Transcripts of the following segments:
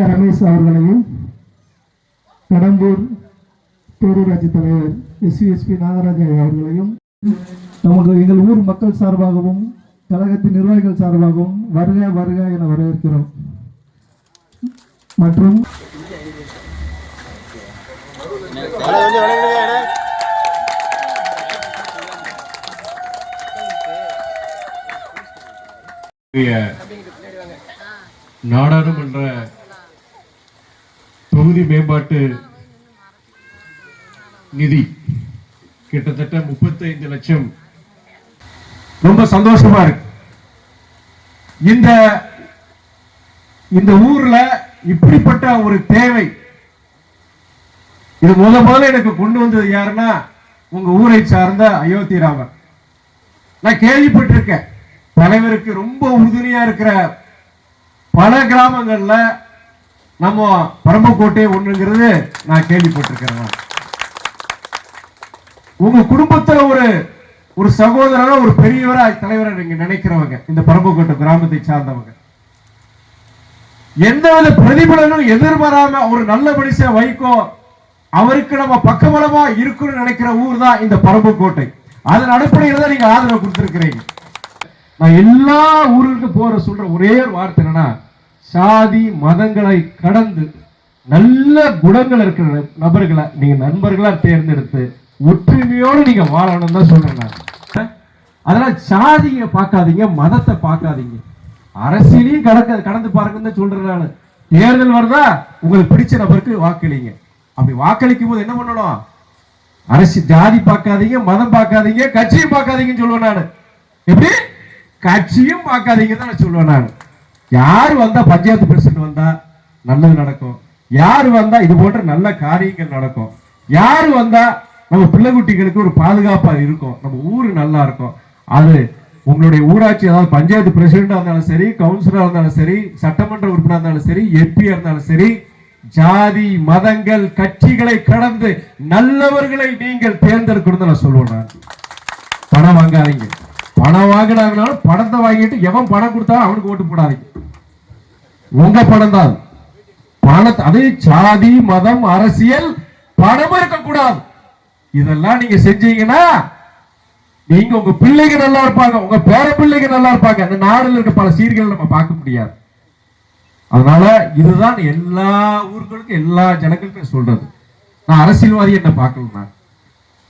ரமேஷ் அவர்களையும் கடம்பூர் பேரூராட்சி தலைவர் SVSP நாகராஜன் அவர்களையும் நமக்கு எங்கள் ஊர் மக்கள் சார்பாகவும் கழகத்தின் நிர்வாகிகள் சார்பாகவும் வருக வருக என வரவேற்கிறோம். மற்றும் நாடாளுமன்ற தொகுதி மேம்பாட்டு நிதி கிட்டத்தட்ட 35 லட்சம். ரொம்ப சந்தோஷமா இருக்கு. இந்த ஊர்ல இப்படிப்பட்ட ஒரு தேவை, இது முதல்ல எனக்கு கொண்டு வந்தது யாருன்னா உங்க ஊரை சார்ந்த அயோத்தி ராமர். நான் கேள்விப்பட்டிருக்கேன், தலைவருக்கு ரொம்ப உறுதுணையா இருக்கிற பல கிராமங்கள்ல நம்ம பரம்பக்கோட்டை ஒண்ணுங்கிறது நான் கேள்விப்பட்டிருக்கிறேன். உங்க குடும்பத்துல ஒரு சகோதரரா ஒரு பெரியவரா தலைவரை நீங்க நினைக்கிறவங்க இந்த பரம்பக்கோட்டை கிராமத்தை சார்ந்தவங்க, எந்தவித பிரதிபலனும் எதிர்பாராம ஒரு நல்ல மனுஷன் வைக்கோ அவருக்கு நம்ம பக்கபலமா இருக்குன்னு நினைக்கிற ஊர் தான் இந்த பரம்பக்கோட்டை. அதன் அடிப்படையில் தான் நீங்க ஆதரவு கொடுத்திருக்கிறீங்க. நான் எல்லா ஊருக்கு சொல்ற ஒரே ஒரு வார்த்தை என்னன்னா, சாதி மதங்களை கடந்து நல்ல குணங்கள் இருக்கிற நபர்களை நீங்க நண்பர்களா தேர்ந்தெடுத்து ஒற்றுமையோடு நீங்க வாழணும் தான் சொல்றேன். அதெல்லாம் சாதியை பார்க்காதீங்க, மதத்தை பார்க்காதீங்க, அரசியலையும் கடந்து பாருங்கன்னு சொல்றேன். நான் தேர்தல் வருதா உங்களுக்கு பிடிச்ச நபருக்கு வாக்களிங்க. அப்படி வாக்களிக்கும் போது என்ன பண்ணணும், அரசியல் ஜாதி பார்க்காதீங்க, மதம் பார்க்காதீங்க, கட்சியும் பார்க்காதீங்கன்னு சொல்லுவேன். நான் எப்படி கட்சியும் பார்க்காதீங்க தான் நான் சொல்லுவேன். நான் யாரு வந்தா பஞ்சாயத்து பிரசிடன்ட் வந்தா நல்லது நடக்கும், யாரு வந்தா இது போன்ற நல்ல காரியங்கள் நடக்கும், யாரு வந்தா நம்ம பிள்ளை குட்டிகளுக்கு ஒரு பாதுகாப்பா இருக்கும், நம்ம ஊரு நல்லா இருக்கும். அது உங்களுடைய ஊராட்சி, அதாவது பஞ்சாயத்து பிரசிடண்டா இருந்தாலும் சரி, கவுன்சிலரா இருந்தாலும் சரி, சட்டமன்ற உறுப்பினராக இருந்தாலும் சரி, எம்பியா இருந்தாலும் சரி, ஜாதி மதங்கள் கட்சிகளை கடந்து நல்லவர்களை நீங்கள் தேர்ந்தெடுக்கணும் நான் சொல்லுவேன். நான் பணம் வாங்காதீங்க, பணம் வாங்கினாங்கனாலும் பணத்தை வாங்கிட்டு எவன் பணம் கொடுத்தாலும் அவனுக்கு ஓட்டு போடாதீங்க. உங்க பணம் தான் பணத்தை, அதே ஜாதி மதம் அரசியல் பணம் இருக்கக்கூடாது. இதெல்லாம் நீங்க செஞ்சீங்கன்னா நீங்க உங்க பிள்ளைங்க நல்லா இருப்பாங்க, உங்க பேர பிள்ளைங்க நல்லா இருப்பாங்க. அந்த நாடுல இருக்க பல சீர்களை நம்ம பார்க்க முடியாது. அதனால இதுதான் எல்லா ஊர்களுக்கும் எல்லா ஜனங்களுக்கும் சொல்றது. நான் அரசியல்வாதி என்ன பார்க்கல,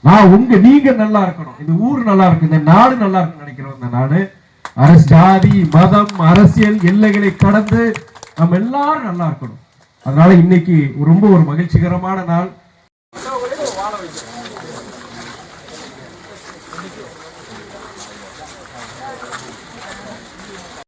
நான் நீங்க நல்லா இருக்கணும், இந்த ஊர் நல்லா இருக்கு, இந்த நாடு நல்லா இருக்குன்னு நினைக்கிறோம். இந்த நாடு ஜாதி மதம் அரசியல் எல்லைகளை கடந்து நம்ம எல்லாரும் நல்லா இருக்கணும். அதனால இன்னைக்கு ரொம்ப ஒரு மகிழ்ச்சிகரமான நாள்.